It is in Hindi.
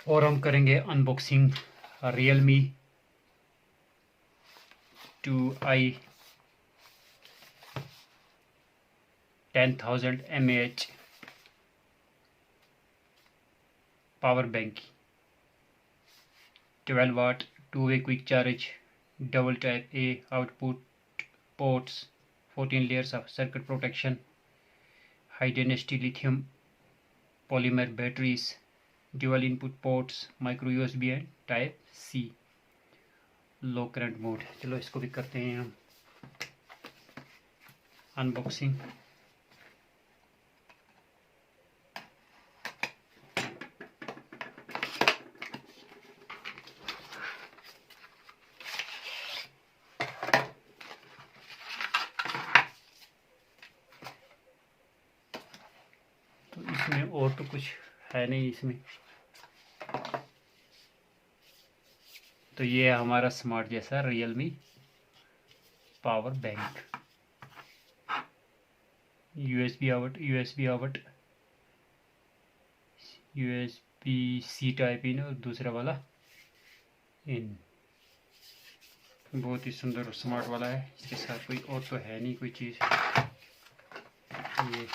और हम करेंगे unboxing realme 2i 10,000 mAh power bank, 12 watt 2-way quick charge, double type A output ports, 14 layers of circuit protection, high density lithium polymer batteries, dual input ports, micro USB and type C, low current mode. चलो इसको भी करते हैं हम अनबॉक्सिंग। तो इसमें और तो कुछ है नहीं इसमें। तो ये है हमारा स्मार्ट जैसा Realme power bank, USB out, USB out, USB C type in और दूसरा वाला इन। बहुत ही सुंदर और स्मार्ट वाला है। इसके साथ कोई और तो है नहीं कोई चीज़। ये